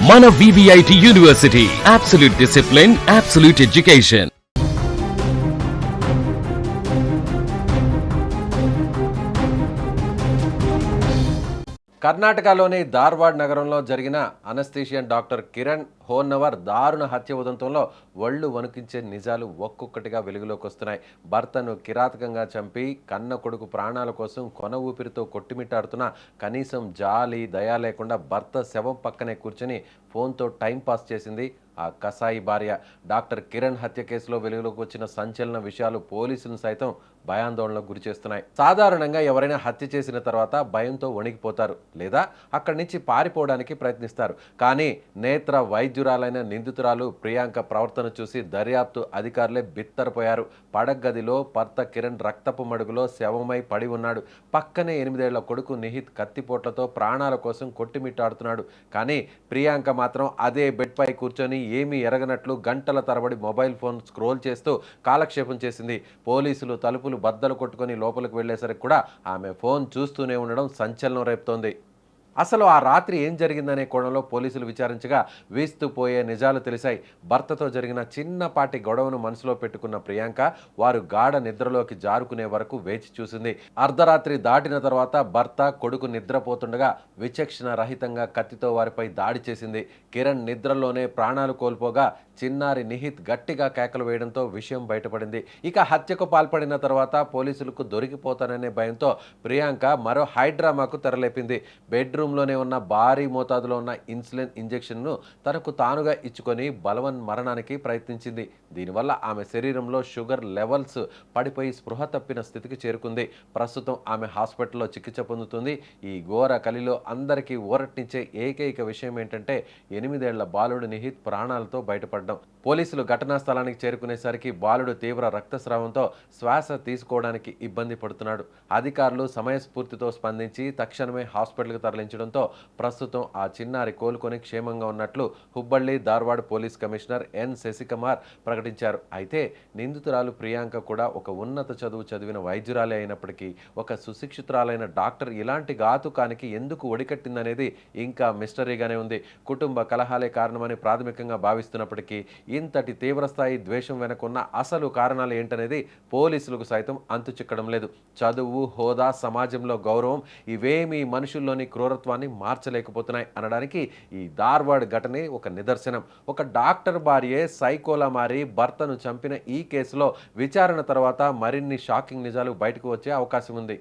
మన VVIT university, absolute discipline, absolute education. కర్ణాటకలోని ధార్వాడ్ నగరంలో జరిగిన అనస్థీషియన్ డాక్టర్ కిరణ్ హోన్నవర్ దారుణ హత్య ఉదంతంలో ఒళ్ళు వణుకించే నిజాలు ఒక్కొక్కటిగా వెలుగులోకి వస్తున్నాయి. భర్తను కిరాతకంగా చంపి కన్న కొడుకు ప్రాణాల కోసం కొన ఊపిరితో కొట్టిమిట్టాడుతున్న కనీసం జాలి దయ లేకుండా భర్త శవం పక్కనే కూర్చొని ఫోన్తో టైంపాస్ చేసింది ఆ కసాయి భార్య. డాక్టర్ కిరణ్ హత్య కేసులో వెలుగులోకి వచ్చిన సంచలన విషయాలు పోలీసులను సైతం భయాందోళనకు గురిచేస్తున్నాయి. సాధారణంగా ఎవరైనా హత్య చేసిన తర్వాత భయంతో వణికిపోతారు లేదా అక్కడి నుంచి పారిపోవడానికి ప్రయత్నిస్తారు. కానీ నేత్ర వైద్యురాలైన నిందితురాలు ప్రియాంక ప్రవర్తన చూసి దర్యాప్తు అధికారులే బిత్తరపోయారు. పడగదిలో భర్త కిరణ్ రక్తపు మడుగులో శవమై పడి ఉన్నాడు. పక్కనే 8 ఏళ్ల కొడుకు నిహిత్ కత్తిపోట్లతో ప్రాణాల కోసం కొట్టిమిట్టాడుతున్నాడు. కానీ ప్రియాంక మాత్రం అదే బెడ్పై కూర్చొని ఏమీ ఎరగనట్లు గంటల తరబడి మొబైల్ ఫోన్ స్క్రోల్ చేస్తూ కాలక్షేపం చేసింది. పోలీసులు తలుపులు బద్దలు కొట్టుకొని లోపలికి వెళ్లేసరికి కూడా ఆమె ఫోన్ చూస్తూనే ఉండడం సంచలనం రేపుతోంది. అసలు ఆ రాత్రి ఏం జరిగిందనే కోణంలో పోలీసులు విచారించగా వీస్తూ పోయే నిజాలు తెలిసాయి. భర్తతో జరిగిన చిన్నపాటి గొడవను మనసులో పెట్టుకున్న ప్రియాంక వారు గాఢ నిద్రలోకి జారుకునే వరకు వేచి చూసింది. అర్ధరాత్రి దాటిన తర్వాత భర్త కొడుకు నిద్రపోతుండగా విచక్షణ రహితంగా కత్తితో వారిపై దాడి చేసింది. కిరణ్ నిద్రలోనే ప్రాణాలు కోల్పోగా చిన్నారి నిహిత్ గట్టిగా కేకలు వేయడంతో విషయం బయటపడింది. ఇక హత్యకు పాల్పడిన తర్వాత పోలీసులకు దొరికిపోతాననే భయంతో ప్రియాంక మరో హైడ్రామాకు తెరలేపింది. బెడ్రూమ్లోనే ఉన్న భారీ మోతాదులో ఉన్న ఇన్సులిన్ ఇంజెక్షన్ను తనకు తానుగా ఇచ్చుకొని బలవన్ మరణానికి ప్రయత్నించింది. దీనివల్ల ఆమె శరీరంలో షుగర్ లెవెల్స్ పడిపోయి స్పృహ తప్పిన స్థితికి చేరుకుంది. ప్రస్తుతం ఆమె హాస్పిటల్లో చికిత్స పొందుతుంది. ఈ ఘోర కలిలో అందరికీ ఊరట్నిచ్చే ఏకైక విషయం ఏంటంటే 8 ఏళ్ల బాలుడు నిహిత్ ప్రాణాలతో బయటపడ్డాడు. పోలీసులు ఘటనా స్థలానికి చేరుకునేసరికి బాలుడు తీవ్ర రక్తస్రావంతో శ్వాస తీసుకోవడానికి ఇబ్బంది పడుతున్నాడు. అధికారులు సమయస్ఫూర్తితో స్పందించి తక్షణమే హాస్పిటల్కి తరలించడంతో ప్రస్తుతం ఆ చిన్నారి కోలుకొని క్షేమంగా ఉన్నట్లు Hubballi Dharwad police commissioner N Shashikumar ప్రకటించారు. అయితే నిందితురాలు ప్రియాంక కూడా ఒక ఉన్నత చదువు చదివిన వైద్యురాలే అయినప్పటికీ ఒక సుశిక్షితురాలైన డాక్టర్ ఇలాంటి ఘాతుకానికి ఎందుకు ఒడికట్టిందనేది ఇంకా మిస్టరీగానే ఉంది. కుటుంబ కలహాలే కారణమని ప్రాథమికంగా భావిస్తున్నప్పటికీ ఇంతటి తీవ్రస్థాయి ద్వేషం వెనుకున్న అసలు కారణాలు ఏంటనేది పోలీసులకు సైతం అంతు చిక్కడం లేదు. చదువు, హోదా, సమాజంలో గౌరవం ఇవేమీ మనుషుల్లోని క్రూరత్వాన్ని మార్చలేకపోతున్నాయి అనడానికి ఈ ధార్వాడ్ ఘటనే ఒక నిదర్శనం. ఒక డాక్టర్ భార్యే సైకోలా మారి భర్తను చంపిన ఈ కేసులో విచారణ తర్వాత మరిన్ని షాకింగ్ నిజాలు బయటకు వచ్చే అవకాశం ఉంది.